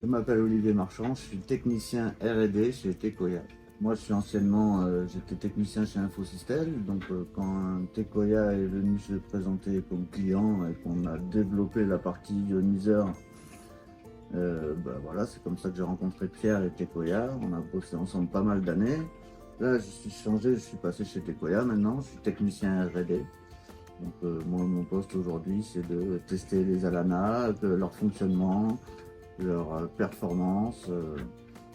Je m'appelle Olivier Marchand, je suis technicien R&D chez Tecoya. Moi, je suis anciennement, j'étais technicien chez Infosystem, donc quand Tecoya est venu se présenter comme client et qu'on a développé la partie ioniseur, voilà, c'est comme ça que j'ai rencontré Pierre et Tecoya. On a bossé ensemble pas mal d'années. Là, je suis changé, je suis passé chez Tecoya maintenant, je suis technicien R&D. Donc moi, mon poste aujourd'hui, c'est de tester les Alana, leur fonctionnement, leur performance.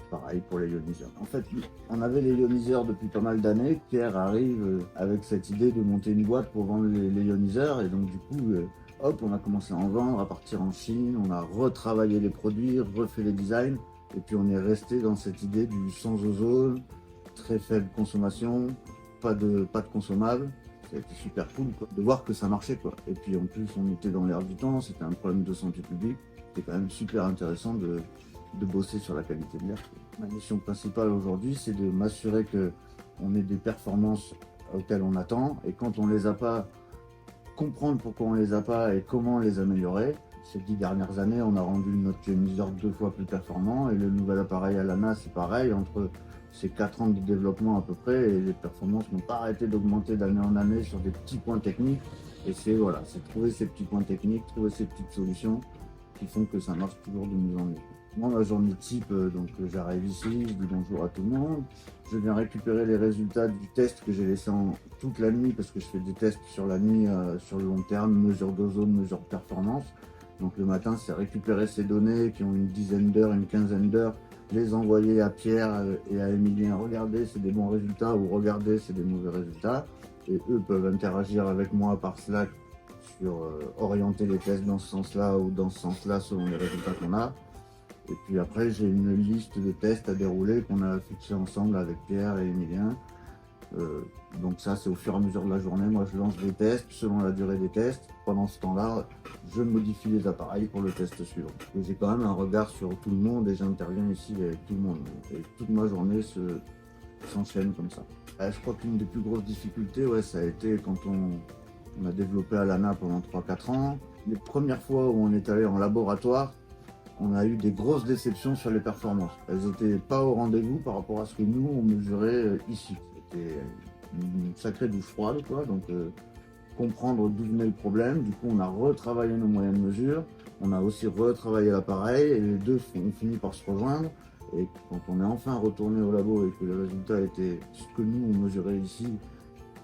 Pareil pour les ioniseurs. En fait, on avait les ioniseurs depuis pas mal d'années. Pierre arrive avec cette idée de monter une boîte pour vendre les ioniseurs. Et donc, du coup, hop, on a commencé à en vendre, à partir en Chine. On a retravaillé les produits, refait les designs. Et puis, on est resté dans cette idée du sans ozone, très faible consommation, pas de consommable. Ça a été super cool quoi, de voir que ça marchait. Quoi. Et puis, en plus, on était dans l'air du temps. C'était un problème de santé publique. C'était quand même super intéressant de bosser sur la qualité de l'air. Ma mission principale aujourd'hui, c'est de m'assurer qu'on ait des performances auxquelles on attend et quand on ne les a pas, comprendre pourquoi on ne les a pas et comment les améliorer. Ces 10 dernières années, on a rendu notre ioniseur 2 fois plus performant et le nouvel appareil Alana, c'est pareil, entre ces 4 ans de développement à peu près et les performances n'ont pas arrêté d'augmenter d'année en année sur des petits points techniques. Et c'est voilà, c'est trouver ces petits points techniques, trouver ces petites solutions qui font que ça marche toujours de mieux en mieux. Moi, ma journée type, j'arrive ici, je dis bonjour à tout le monde. Je viens récupérer les résultats du test que j'ai laissé toute la nuit parce que je fais des tests sur la nuit, sur le long terme, mesure d'ozone, mesure de performance. Donc le matin, c'est récupérer ces données qui ont une dizaine d'heures, une quinzaine d'heures, les envoyer à Pierre et à Emilien. Regardez, c'est des bons résultats ou regardez, c'est des mauvais résultats. Et eux peuvent interagir avec moi par Slack sur orienter les tests dans ce sens-là ou dans ce sens-là selon les résultats qu'on a. Et puis après, j'ai une liste de tests à dérouler qu'on a fixé ensemble avec Pierre et Emilien. Donc ça, c'est au fur et à mesure de la journée. Moi, je lance des tests selon la durée des tests. Pendant ce temps-là, je modifie les appareils pour le test suivant. Et j'ai quand même un regard sur tout le monde et j'interviens ici avec tout le monde. Et toute ma journée s'enchaîne comme ça. Je crois qu'une des plus grosses difficultés, ouais, ça a été quand on a développé Alana pendant 3-4 ans. Les premières fois où on est allé en laboratoire, on a eu des grosses déceptions sur les performances. Elles n'étaient pas au rendez-vous par rapport à ce que nous, on mesurait ici. C'était une sacrée douche froide, quoi. Donc, comprendre d'où venait le problème. Du coup, on a retravaillé nos moyens de mesure. On a aussi retravaillé l'appareil et les deux ont fini par se rejoindre. Et quand on est enfin retourné au labo et que le résultat était ce que nous, on mesurait ici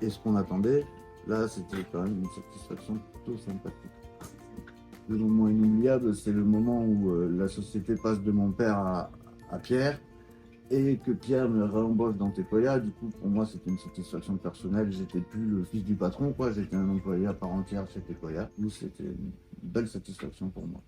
et ce qu'on attendait, là, c'était quand même une satisfaction plutôt sympathique. Le moment inoubliable, c'est le moment où la société passe de mon père à Pierre et que Pierre me réembauche dans Tecoya. Du coup, pour moi, c'était une satisfaction personnelle. J'étais plus le fils du patron, quoi. J'étais un employé à part entière chez Tecoya. Du coup, c'était une belle satisfaction pour moi.